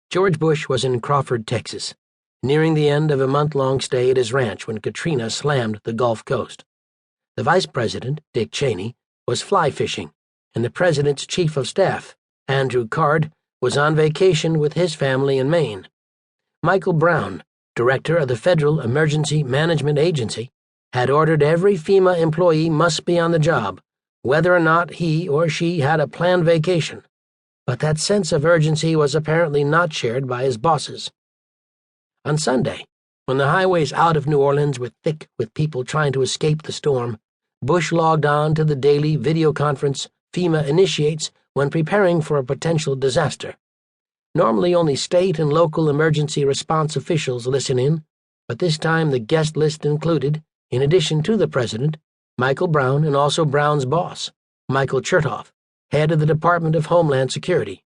George Bush was in Crawford, Texas, nearing the end of a month-long stay at his ranch when Katrina slammed the Gulf Coast. The Vice President, Dick Cheney, was fly fishing, and the President's Chief of Staff, Andrew Card, was on vacation with his family in Maine. Michael Brown, Director of the Federal Emergency Management Agency, had ordered every FEMA employee must be on the job, whether or not he or she had a planned vacation. But that sense of urgency was apparently not shared by his bosses. On Sunday, when the highways out of New Orleans were thick with people trying to escape the storm, Bush logged on to the daily video conference FEMA initiates when preparing for a potential disaster. Normally only state and local emergency response officials listen in, but this time the guest list included, in addition to the President, Michael Brown and also Brown's boss, Michael Chertoff, head of the Department of Homeland Security.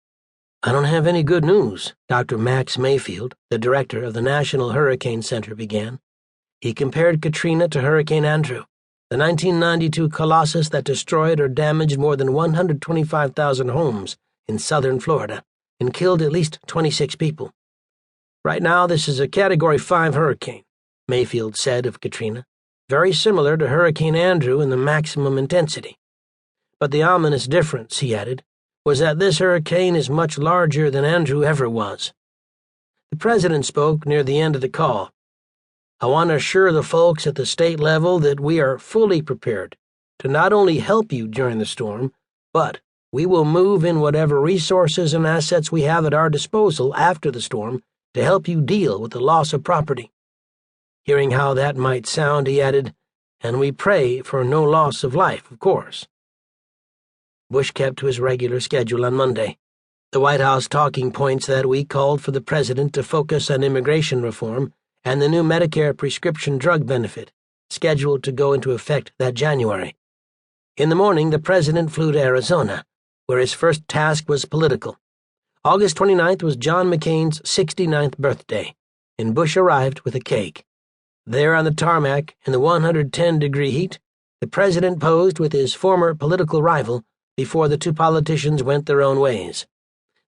"I don't have any good news," Dr. Max Mayfield, the director of the National Hurricane Center, began. He compared Katrina to Hurricane Andrew, the 1992 colossus that destroyed or damaged more than 125,000 homes in southern Florida and killed at least 26 people. "Right now, this is a Category 5 hurricane," Mayfield said of Katrina, "very similar to Hurricane Andrew in the maximum intensity. But the ominous difference," he added, "was that this hurricane is much larger than Andrew ever was." The President spoke near the end of the call. "I want to assure the folks at the state level that we are fully prepared to not only help you during the storm, but we will move in whatever resources and assets we have at our disposal after the storm to help you deal with the loss of property." Hearing how that might sound, he added, "And we pray for no loss of life, of course." Bush kept to his regular schedule on Monday. The White House talking points that week called for the President to focus on immigration reform and the new Medicare prescription drug benefit, scheduled to go into effect that January. In the morning, the President flew to Arizona, where his first task was political. August 29th was John McCain's 69th birthday, and Bush arrived with a cake. There on the tarmac, in the 110-degree heat, the President posed with his former political rival before the two politicians went their own ways.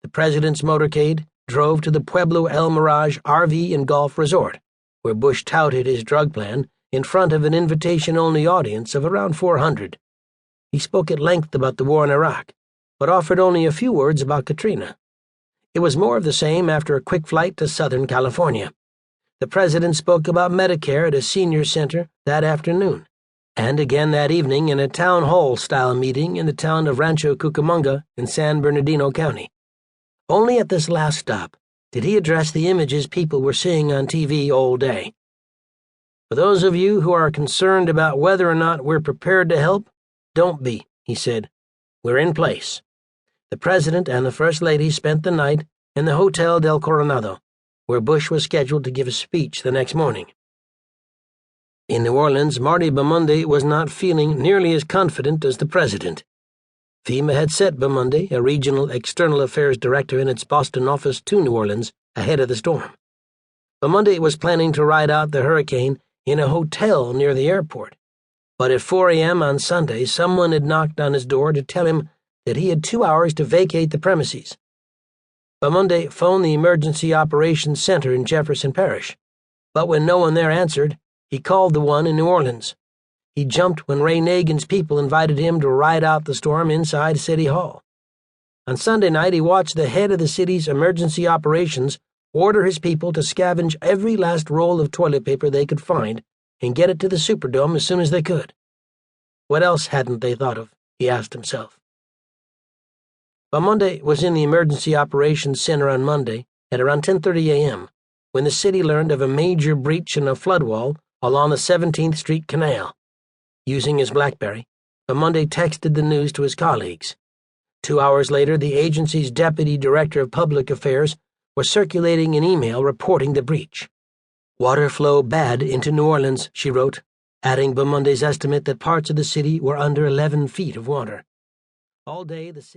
The President's motorcade drove to the Pueblo El Mirage RV and Golf Resort, where Bush touted his drug plan in front of an invitation-only audience of around 400. He spoke at length about the war in Iraq, but offered only a few words about Katrina. It was more of the same after a quick flight to Southern California. The President spoke about Medicare at a senior center that afternoon, and again that evening in a town hall-style meeting in the town of Rancho Cucamonga in San Bernardino County. Only at this last stop did he address the images people were seeing on TV all day. "For those of you who are concerned about whether or not we're prepared to help, don't be," he said. "We're in place." The President and the First Lady spent the night in the Hotel del Coronado, where Bush was scheduled to give a speech the next morning. In New Orleans, Marty Bamundi was not feeling nearly as confident as the President. FEMA had sent Bamundi, a regional external affairs director in its Boston office, to New Orleans ahead of the storm. Bamundi was planning to ride out the hurricane in a hotel near the airport, but at 4 a.m. on Sunday, someone had knocked on his door to tell him that he had 2 hours to vacate the premises. Bamundi phoned the Emergency Operations Center in Jefferson Parish, but when no one there answered, he called the one in New Orleans. He jumped when Ray Nagin's people invited him to ride out the storm inside City Hall. On Sunday night, he watched the head of the city's emergency operations order his people to scavenge every last roll of toilet paper they could find and get it to the Superdome as soon as they could. What else hadn't they thought of, he asked himself. Bamundi was in the Emergency Operations Center on Monday at around 10:30 a.m. when the city learned of a major breach in a flood wall along the 17th Street Canal. Using his BlackBerry, Bamundi texted the news to his colleagues. 2 hours later, the agency's Deputy Director of Public Affairs was circulating an email reporting the breach. "Water flow bad into New Orleans," she wrote, adding Bamundi's estimate that parts of the city were under 11 feet of water. All day, the city